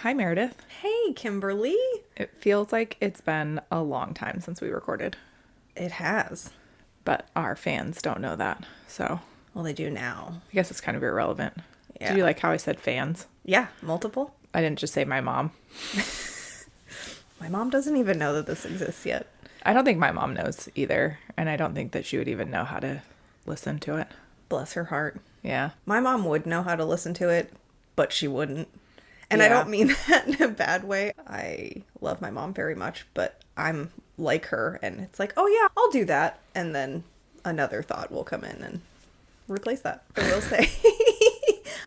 Hi, Meredith. Hey, Kimberly. It feels like it's been a long time since we recorded, It has. but our fans don't know that. So Well, they do now. I guess it's kind of irrelevant. Yeah. Did you like how I said fans? Yeah, multiple. I didn't just say my mom. My mom doesn't even know that this exists yet. I don't think my mom knows either. And I don't think that she would even know how to listen to it. Bless her heart. Yeah. My mom would know how to listen to it, but she wouldn't. And I Yeah. don't mean that in a bad way. I love my mom very much, but I'm like her, and it's like, oh yeah, I'll do that. And then another thought will come in and replace that. I will say.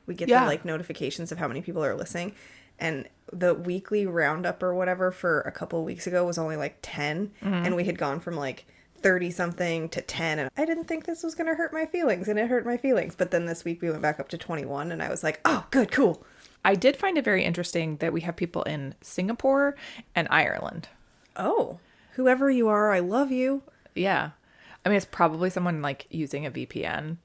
We get Yeah. the like notifications of how many people are listening, and the weekly roundup or whatever for a couple of weeks ago was only like 10, and we had gone from like 30 something to 10, and I didn't think this was going to hurt my feelings, and it hurt my feelings. But then this week we went back up to 21, and I was like, oh, good, cool. I did find it very interesting that we have people in Singapore and Ireland. Oh, whoever you are, I love you. Yeah. I mean, it's probably someone like using a VPN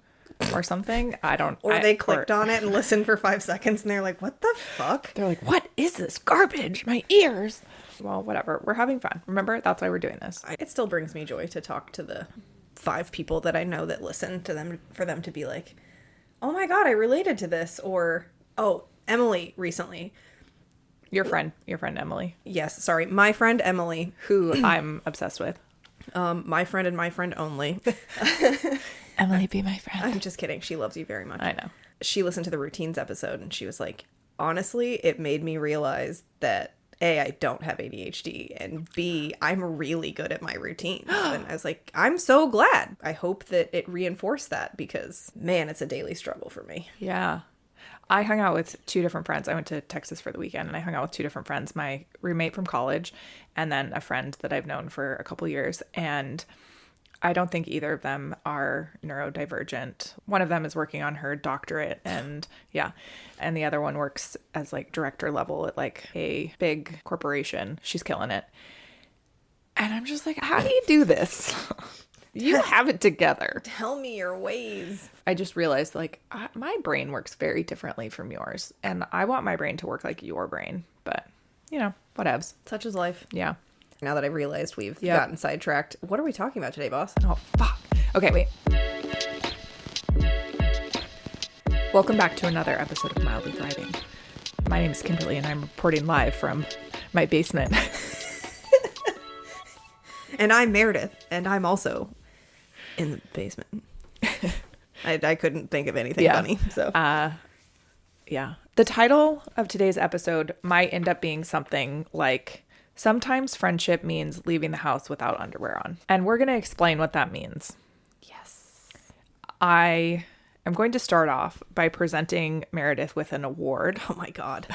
or something. Or they clicked on it and listened for 5 seconds, and they're like, what the fuck? They're like, what is this garbage? My ears. Well, whatever. We're having fun. Remember? That's why we're doing this. It still brings me joy to talk to the 5 people that I know that listen to them, for them to be like, oh my God, I related to this. Or, oh, Emily recently. Your friend Emily, Yes, sorry. My friend Emily. who I'm obsessed with. My friend and my friend only. Emily, be my friend. I'm just kidding. She loves you very much. I know. She listened to the routines episode and she was like, honestly, it made me realize that A, I don't have ADHD, and B, I'm really good at my routines. And I was like, I'm so glad. I hope that it reinforced that, because man, it's a daily struggle for me. Yeah. I hung out with 2 different friends. I went to Texas for the weekend and I hung out with 2 different friends, my roommate from college and then a friend that I've known for a couple years. And I don't think either of them are neurodivergent. One of them is working on her doctorate, and yeah. And the other one works as like director level at like a big corporation. She's killing it. And I'm just like, how do you do this? You have it together. Tell me your ways. I just realized like my brain works very differently from yours. And I want my brain to work like your brain. But, you know, whatevs. Such is life. Yeah. Now that I've realized we've Yep. gotten sidetracked. What are we talking about today, boss? Oh, fuck. Okay, wait. Welcome back to another episode of Mildly Thriving. My name is Kimberly, and I'm reporting live from my basement. And I'm Meredith, and I'm also in the basement. I couldn't think of anything funny, so. Yeah. The title of today's episode might end up being something like, sometimes friendship means leaving the house without underwear on. And we're going to explain what that means. Yes. I am going to start off by presenting Meredith with an award. Oh my God.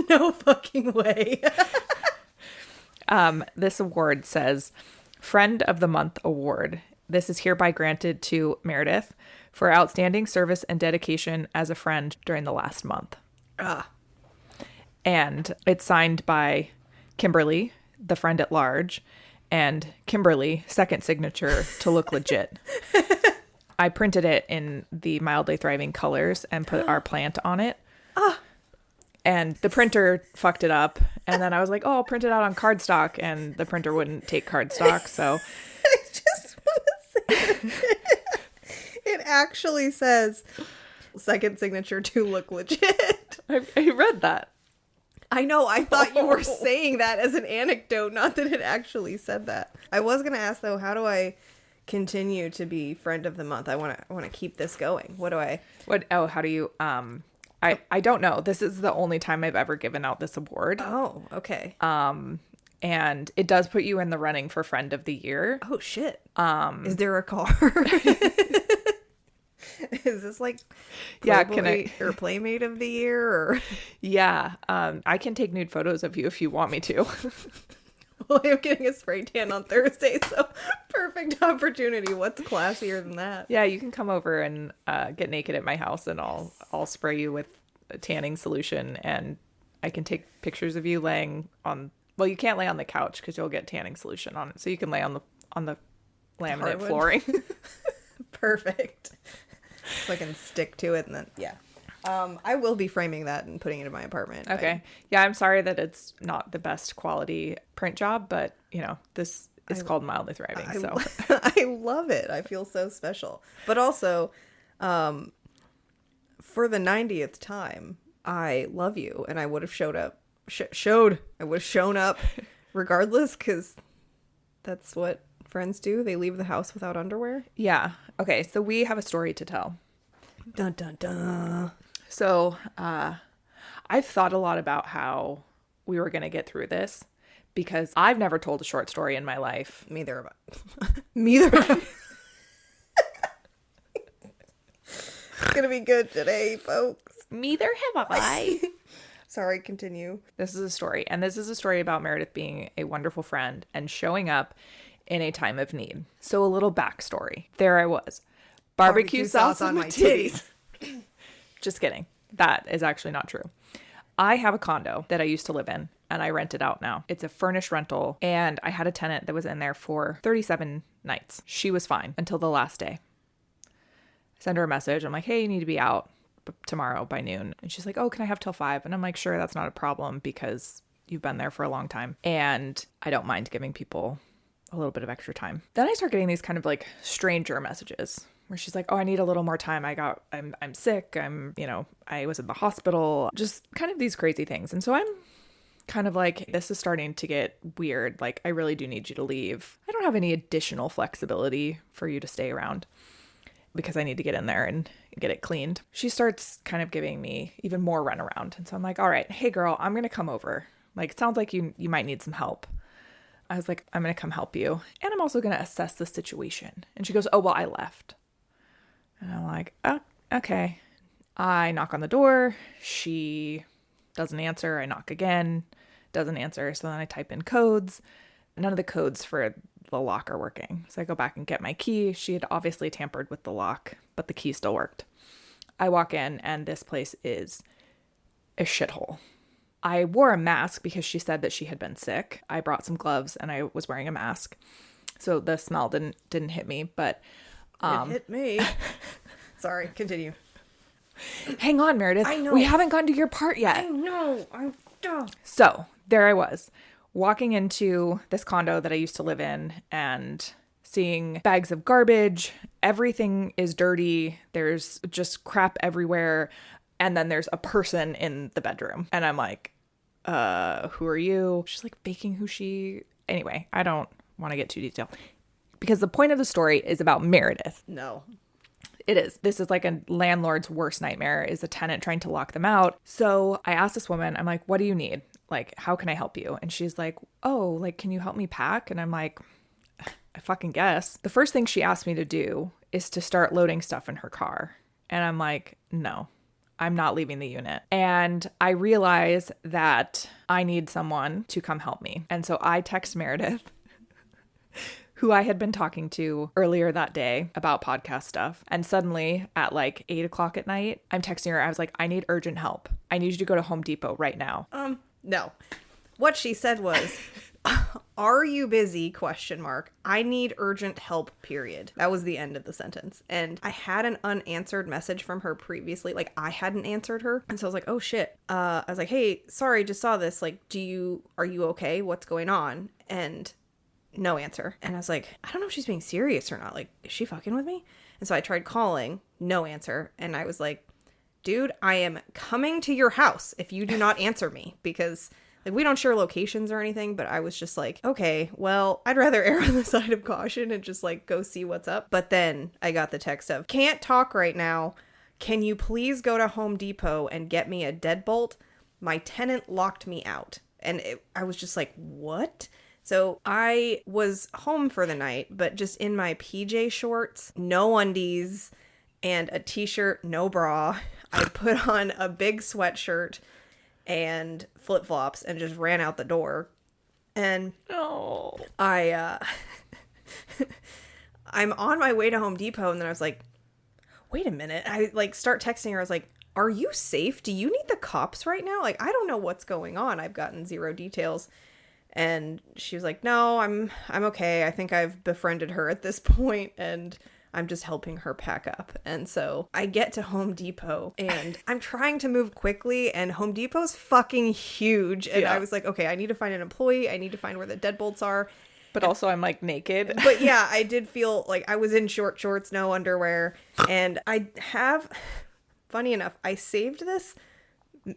No fucking way. This award says Friend of the Month Award. This is hereby granted to Meredith for outstanding service and dedication as a friend during the last month. And it's signed by Kimberly, the friend at large, and Kimberly, second signature to look legit. I printed it in the Mildly Thriving colors and put our plant on it. And the printer fucked it up. And then I was like, oh, I'll print it out on cardstock. And the printer wouldn't take cardstock. So I just want to say it actually says second signature to look legit. I read that. I know. I thought you were saying that as an anecdote, not that it actually said that. I was going to ask, though, how do I continue to be friend of the month? I want to keep this going. What do I... How do you, I don't know. This is the only time I've ever given out this award. Oh, okay. And it does put you in the running for friend of the year. Oh, shit. Is there a card? Is this like Playboy or Playmate of the year? Or Yeah. I can take nude photos of you if you want me to. well, I'm getting a spray tan on Thursday, so perfect opportunity. What's classier than that? Yeah, you can come over and get naked at my house, and I'll spray you with a tanning solution, and I can take pictures of you laying on. Well, you can't lay on the couch because you'll get tanning solution on it, so you can lay on the laminate Hardwood. flooring. Perfect. So I can stick to it, and then yeah. I will be framing that and putting it in my apartment. Okay. Yeah, I'm sorry that it's not the best quality print job, but, this is called Mildly Thriving, so. I love it. I feel so special. But also, for the 90th time, I love you, and I would have showed up. I would have shown up regardless, because that's what friends do. They leave the house without underwear. Yeah. Okay, so we have a story to tell. Dun, dun, dun. So, I've thought a lot about how we were going to get through this, because I've never told a short story in my life. Neither have I. Neither have I. It's going to be good today, folks. Neither have I. Sorry, continue. This is a story, and this is a story about Meredith being a wonderful friend and showing up in a time of need. So a little backstory. There I was. Barbecue sauce on my titties. Just kidding. That is actually not true. I have a condo that I used to live in, and I rent it out now. It's a furnished rental, and I had a tenant that was in there for 37 nights. She was fine until the last day. I send her a message. I'm like, hey, you need to be out tomorrow by noon. And she's like, oh, can I have till 5? And I'm like, sure, that's not a problem, because you've been there for a long time, and I don't mind giving people a little bit of extra time. Then I start getting these kind of like stranger messages where she's like, oh, I need a little more time. I'm sick. I was in the hospital, just kind of these crazy things. And so I'm kind of like, this is starting to get weird. Like, I really do need you to leave. I don't have any additional flexibility for you to stay around, because I need to get in there and get it cleaned. She starts kind of giving me even more runaround. And so I'm like, all right, hey girl, I'm going to come over. Like, it sounds like you might need some help. I was like, I'm going to come help you. And I'm also going to assess the situation. And she goes, oh, well, I left. And I'm like, oh, okay. I knock on the door. She doesn't answer. I knock again. Doesn't answer. So then I type in codes. None of the codes for the lock are working. So I go back and get my key. She had obviously tampered with the lock, but the key still worked. I walk in, and this place is a shithole. I wore a mask because she said that she had been sick. I brought some gloves, and I was wearing a mask, so the smell didn't hit me. But it hit me. Sorry, continue. Hang on, Meredith. I know. We haven't gotten to your part yet. I know. So there I was, walking into this condo that I used to live in, and seeing bags of garbage. Everything is dirty. There's just crap everywhere. And then there's a person in the bedroom. And I'm like, who are you? She's like faking who she... Anyway, I don't want to get too detailed, because the point of the story is about Meredith. No. It is. This is like a landlord's worst nightmare, is a tenant trying to lock them out. So I asked this woman, I'm like, what do you need? Like, how can I help you? And she's like, oh, like, can you help me pack? And I'm like, I fucking guess. The first thing she asked me to do is to start loading stuff in her car. And I'm like, no, I'm not leaving the unit. And I realize that I need someone to come help me. And so I text Meredith, who I had been talking to earlier that day about podcast stuff. And suddenly at like 8 o'clock at night, I'm texting her. I was like, I need urgent help. I need you to go to Home Depot right now. No. What she said was, are you busy? ? I need urgent help, period. That was the end of the sentence. And I had an unanswered message from her previously. Like, I hadn't answered her. And so I was like, oh shit. I was like, hey, sorry, just saw this. Like, are you okay? What's going on? And no answer. And I was like, I don't know if she's being serious or not. Like, is she fucking with me? And so I tried calling, no answer. And I was like, dude, I am coming to your house if you do not answer me, because like, we don't share locations or anything. But I was just like, okay, well, I'd rather err on the side of caution and just like go see what's up. But then I got the text of, can't talk right now. Can you please go to Home Depot and get me a deadbolt? My tenant locked me out. And I was just like, what? So I was home for the night, but just in my PJ shorts, no undies, and a t-shirt, no bra. I put on a big sweatshirt and flip-flops and just ran out the door. And I'm on my way to Home Depot, and then I was like, wait a minute. I like start texting her. I was like, are you safe? Do you need the cops right now? Like, I don't know what's going on. I've gotten zero details. And she was like, no, I'm okay. I think I've befriended her at this point, and I'm just helping her pack up. And so I get to Home Depot and I'm trying to move quickly, and Home Depot's fucking huge. And I was like, okay, I need to find an employee. I need to find where the deadbolts are. But also I'm like naked. But yeah, I did feel like I was in short shorts, no underwear. And funny enough, I saved this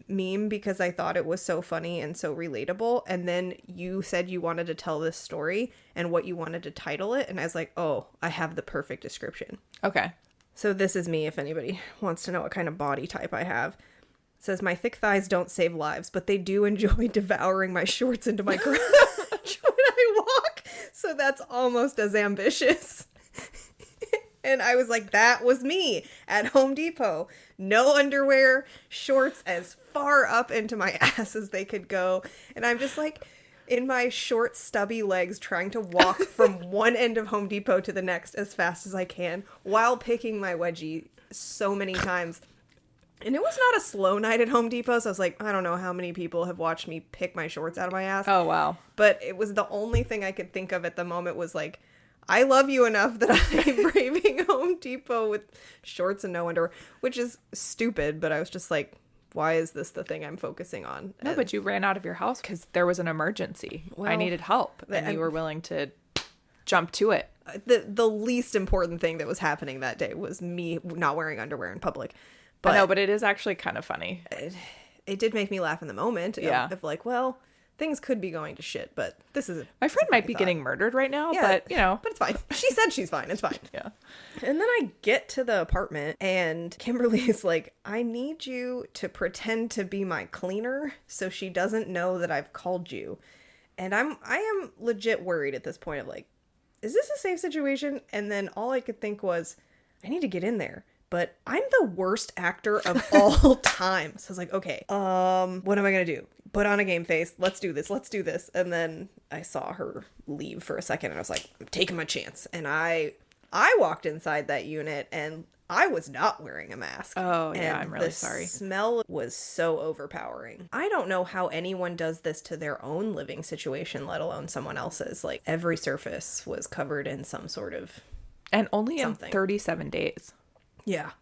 meme because I thought it was so funny and so relatable. And then you said you wanted to tell this story and what you wanted to title it. And I was like, oh, I have the perfect description. Okay. So this is me, if anybody wants to know what kind of body type I have. It says, my thick thighs don't save lives, but they do enjoy devouring my shorts into my garage when I walk. So that's almost as ambitious. And I was like, that was me at Home Depot. No underwear, shorts as far up into my ass as they could go. And I'm just like in my short, stubby legs trying to walk from one end of Home Depot to the next as fast as I can while picking my wedgie so many times. And it was not a slow night at Home Depot, so I was like, I don't know how many people have watched me pick my shorts out of my ass. Oh, wow. But it was the only thing I could think of at the moment was like, I love you enough that I'm braving Home Depot with shorts and no underwear, which is stupid, but I was just like, why is this the thing I'm focusing on? No, but you ran out of your house because there was an emergency. Well, I needed help, and you were willing to jump to it. The least important thing that was happening that day was me not wearing underwear in public. But I know, but it is actually kind of funny. It did make me laugh in the moment. Yeah. Of like, well, things could be going to shit, but this is... My friend might be getting murdered right now, but, you know. But it's fine. She said she's fine. It's fine. Yeah. And then I get to the apartment, and Kimberly is like, I need you to pretend to be my cleaner so she doesn't know that I've called you. And I am legit worried at this point of like, is this a safe situation? And then all I could think was, I need to get in there. But I'm the worst actor of all time. So I was like, okay, what am I going to do? Put on a game face. Let's do this. Let's do this. And then I saw her leave for a second and I was like, I'm taking my chance. And I walked inside that unit and I was not wearing a mask. Oh, yeah, and I'm really sorry. The smell was so overpowering. I don't know how anyone does this to their own living situation, let alone someone else's. Like every surface was covered in some sort of And only something. in 37 days. Yeah.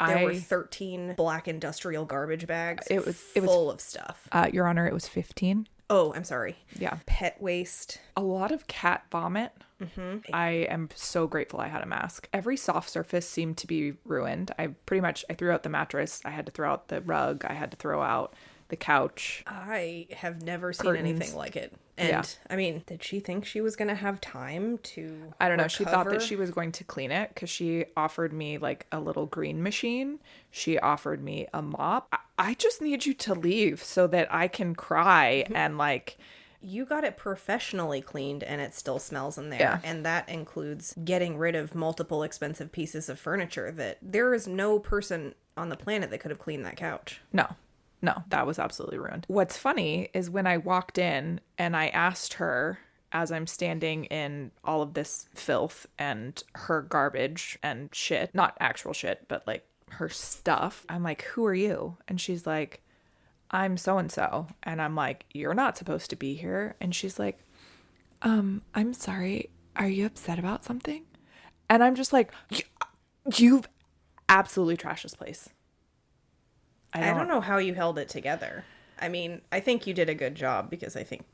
There were 13 black industrial garbage bags. It was full of stuff. Your Honor, it was 15. Oh, I'm sorry. Yeah. Pet waste. A lot of cat vomit. Mm-hmm. I am so grateful I had a mask. Every soft surface seemed to be ruined. I threw out the mattress. I had to throw out the rug. I had to throw out the couch. I have never seen Curtains. anything like it. And Yeah. I mean, did she think she was going to have time to I don't know. She thought recover? that she was going to clean it because she offered me like a little green machine. She offered me a mop. I just need you to leave so that I can cry and like... You got it professionally cleaned and it still smells in there. Yeah. And that includes getting rid of multiple expensive pieces of furniture that there is no person on the planet that could have cleaned that couch. No, that was absolutely ruined. What's funny is when I walked in and I asked her, as I'm standing in all of this filth and her garbage and shit, not actual shit, but like her stuff, I'm like, who are you? And she's like, I'm so-and-so. And I'm like, you're not supposed to be here. And she's like, I'm sorry. Are you upset about something? And I'm just like, you've absolutely trashed this place. I don't know how you held it together. I mean, I think you did a good job because I think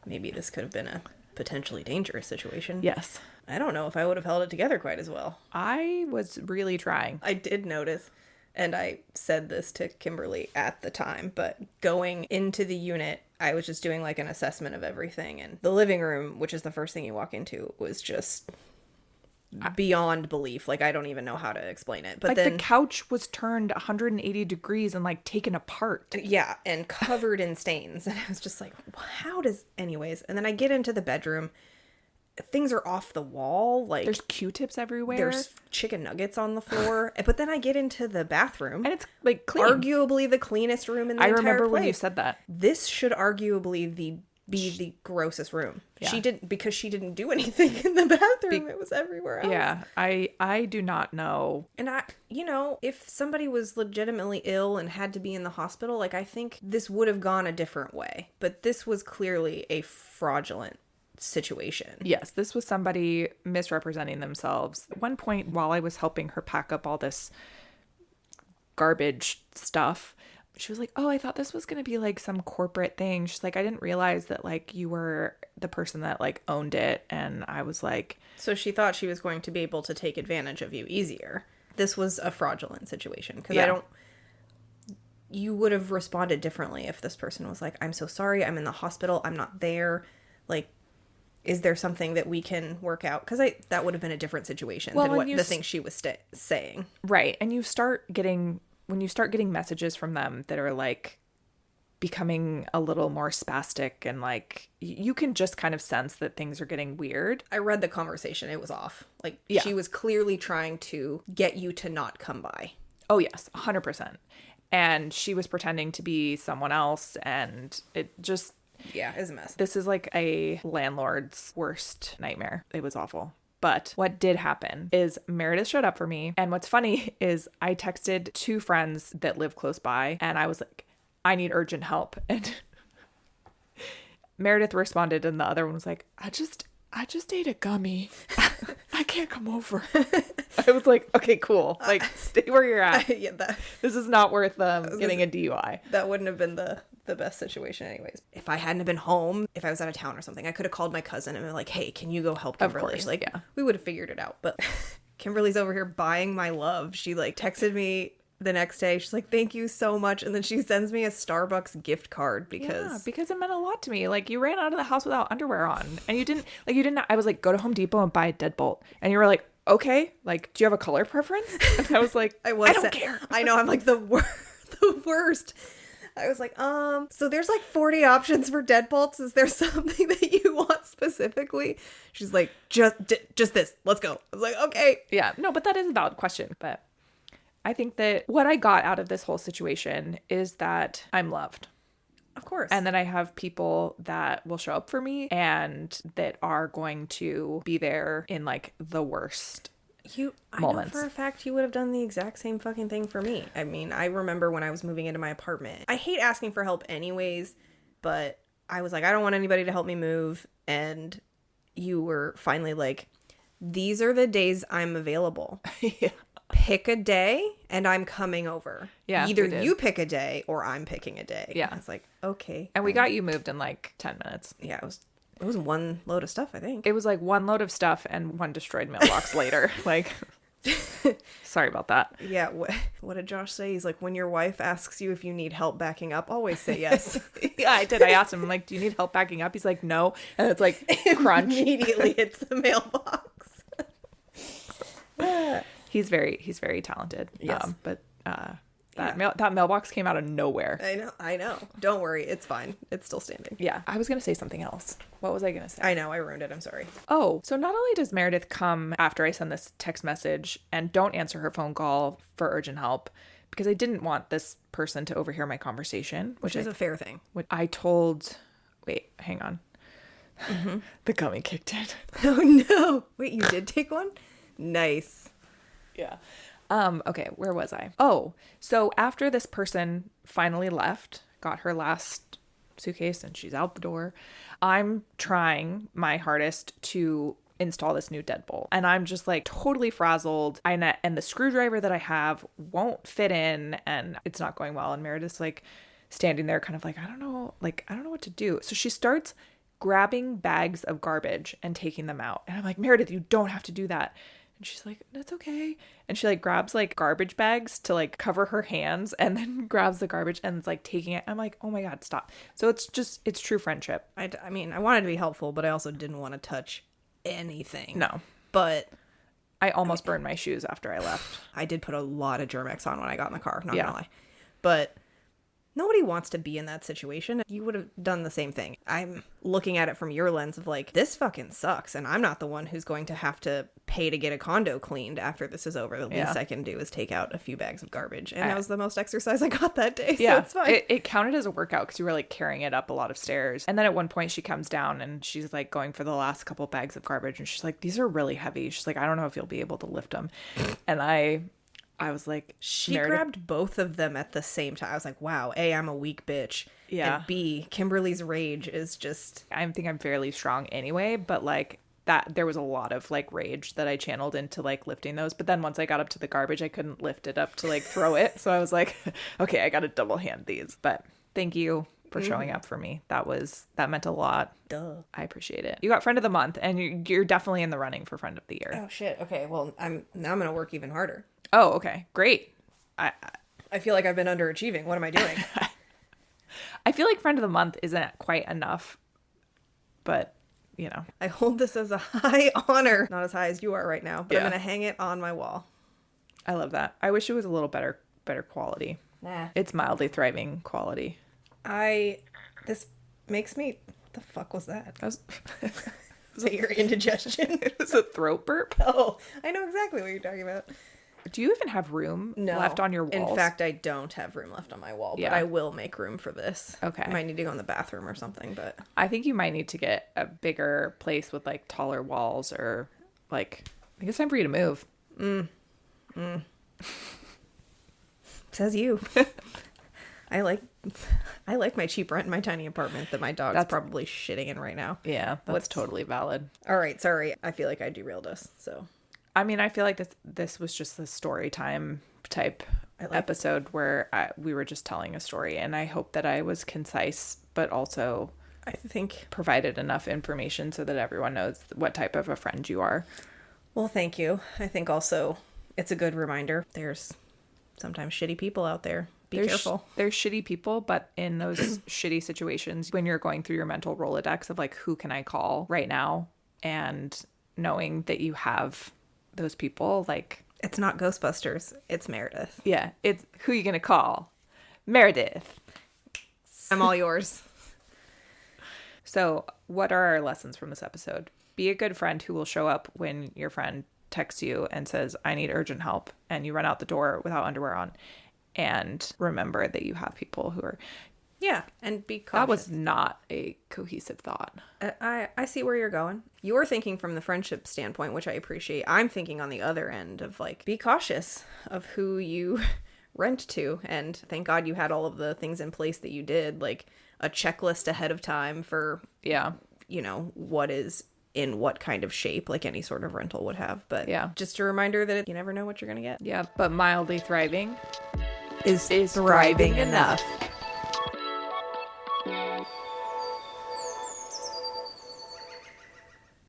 maybe this could have been a potentially dangerous situation. Yes. I don't know if I would have held it together quite as well. I was really trying. I did notice, and I said this to Kimberly at the time, but going into the unit, I was just doing like an assessment of everything. And the living room, which is the first thing you walk into, was just beyond belief. Like, I don't even know how to explain it. But like then the couch was turned 180 degrees and like taken apart. yeah, and covered in stains. And I was just like, how does... Anyways, and then I get into the bedroom. Things are off the wall. Like There's Q-tips everywhere. there's chicken nuggets on the floor. But then I get into the bathroom. And it's like clean. Arguably the cleanest room in the entire remember place. when you said that. This should arguably be the grossest room. Yeah. She didn't do anything in the bathroom. It was everywhere else. Yeah, I do not know. And if somebody was legitimately ill and had to be in the hospital, like I think this would have gone a different way. But this was clearly a fraudulent situation. Yes, this was somebody misrepresenting themselves. At one point, while I was helping her pack up all this garbage stuff, she was like, oh, I thought this was going to be like some corporate thing. She's like, I didn't realize that like you were the person that like owned it. And I was like... So she thought she was going to be able to take advantage of you easier. This was a fraudulent situation because Yeah. You would have responded differently if this person was like, I'm so sorry, I'm in the hospital, I'm not there. Like, is there something that we can work out? Because that would have been a different situation than what the thing she was saying. Right. And when you start getting messages from them that are like becoming a little more spastic and like you can just kind of sense that things are getting weird. I read the conversation. It was off. Like, she was clearly trying to get you to not come by. Oh, yes. 100%. And she was pretending to be someone else. And it just... Yeah, it was a mess. This is like a landlord's worst nightmare. It was awful. But what did happen is Meredith showed up for me. And what's funny is I texted 2 friends that live close by. And I was like, I need urgent help. And Meredith responded. And the other one was like, I just ate a gummy. I can't come over. I was like, okay, cool. Like, stay where you're at. This is not worth getting a DUI. That wouldn't have been the best situation anyways. If I hadn't been home, if I was out of town or something, I could have called my cousin and been like, hey, can you go help Kimberly? Of course, like, yeah. We would have figured it out. But Kimberly's over here buying my love. She like texted me the next day. She's like, thank you so much. And then she sends me a Starbucks gift card because it meant a lot to me. Like, you ran out of the house without underwear on and you didn't, I was like, go to Home Depot and buy a deadbolt. And you were like, okay, like, do you have a color preference? And I was like, I don't care. I know. I'm like the worst. I was like, so there's like 40 options for deadbolts. Is there something that you want specifically? She's like, just this. Let's go. I was like, okay. Yeah, no, but that is a valid question. But I think that what I got out of this whole situation is that I'm loved. Of course. And then I have people that will show up for me and that are going to be there in like the worst moments. I know for a fact you would have done the exact same fucking thing for me. I mean, I remember when I was moving into my apartment. I hate asking for help anyways, but I was like, I don't want anybody to help me move. And you were finally like, these are the days I'm available. Yeah. Pick a day and I'm coming over. Yeah. Either you pick a day or I'm picking a day. Yeah. I was like, okay. And we got you moved in like 10 minutes. Yeah, it was one load of stuff, I think. It was like one load of stuff and one destroyed mailbox later. Like, sorry about that. Yeah. What did Josh say? He's like, when your wife asks you if you need help backing up, always say yes. Yeah, I did. I asked him, I'm like, do you need help backing up? He's like, no. And it's like, crunch. Immediately hits the mailbox. He's very talented. Yes. But that mailbox came out of nowhere. I know. Don't worry. It's fine. It's still standing. Yeah. I was going to say something else. What was I going to say? I know. I ruined it. I'm sorry. Oh, so not only does Meredith come after I send this text message and don't answer her phone call for urgent help, because I didn't want this person to overhear my conversation. Which is a fair thing. Wait, hang on. Mm-hmm. The gummy kicked in. Oh, no. Wait, you did take one? Nice. Yeah. Okay, where was I? Oh, so after this person finally left, got her last suitcase and she's out the door, I'm trying my hardest to install this new deadbolt. And I'm just like totally frazzled. And the screwdriver that I have won't fit in and it's not going well. And Meredith's like standing there kind of like, I don't know what to do. So she starts grabbing bags of garbage and taking them out. And I'm like, Meredith, you don't have to do that. And she's like, that's okay. And she like grabs like garbage bags to like cover her hands and then grabs the garbage and is like taking it. I'm like, oh my God, stop. So it's true friendship. I mean, I wanted to be helpful, but I also didn't want to touch anything. No. But I almost burned my shoes after I left. I did put a lot of Germex on when I got in the car, not gonna lie. But nobody wants to be in that situation. You would have done the same thing. I'm looking at it from your lens of like, this fucking sucks. And I'm not the one who's going to have to pay to get a condo cleaned after this is over. The least I can do is take out a few bags of garbage. And that was the most exercise I got that day. So it's fine. It counted as a workout because you were like carrying it up a lot of stairs. And then at one point she comes down and she's like going for the last couple bags of garbage. And she's like, these are really heavy. She's like, I don't know if you'll be able to lift them. And I I was like, She Meredith. grabbed both of them at the same time. I was like, wow, A, I'm a weak bitch. Yeah. And B, Kimberly's rage is just... I think I'm fairly strong anyway, but like that, there was a lot of like rage that I channeled into like lifting those. But then once I got up to the garbage, I couldn't lift it up to like throw it. So I was like, okay, I got to double hand these. But thank you for showing up for me. That meant a lot. Duh. I appreciate it. You got friend of the month, and you're definitely in the running for friend of the year. Oh, shit. Okay, well, I'm going to work even harder. Oh, okay. Great. I feel like I've been underachieving. What am I doing? I feel like friend of the month isn't quite enough, but you know. I hold this as a high honor. Not as high as you are right now, but Yeah. I'm going to hang it on my wall. I love that. I wish it was a little better quality. Nah. It's mildly thriving quality. This makes me... What the fuck was that? That was, Was it your indigestion? it was a throat burp. Oh, I know exactly what you're talking about. Do you even have room left on your walls? In fact, I don't have room left on my wall, but Yeah. I will make room for this. Okay. I might need to go in the bathroom or something, but... I think you might need to get a bigger place with like taller walls, or like, I think it's time for you to move. Says you. I like my cheap rent in my tiny apartment that my dog's probably shitting in right now. Yeah, that's totally valid. All right, sorry. I feel like I derailed us, so... I mean, I feel like this was just a story time type episode where we were just telling a story, and I hope that I was concise, but also I think provided enough information so that everyone knows what type of a friend you are. Well, thank you. I think also it's a good reminder. There's sometimes shitty people out there. Be careful. There's shitty people, but in those shitty situations, when you're going through your mental Rolodex of like, who can I call right now? And knowing that you have those people, like... It's not Ghostbusters. It's Meredith. Yeah. It's who you going to call? Meredith. I'm all yours. So what are our lessons from this episode? Be a good friend who will show up when your friend texts you and says, I need urgent help, and you run out the door without underwear on. And remember that you have people who are... Yeah, and be cautious. That was not a cohesive thought. I see where you're going. You're thinking from the friendship standpoint, which I appreciate. I'm thinking on the other end of like, be cautious of who you rent to. And thank God you had all of the things in place that you did, like a checklist ahead of time for, you know, what is in what kind of shape, like any sort of rental would have. But yeah, just a reminder that you never know what you're going to get. Yeah, but mildly thriving is thriving enough.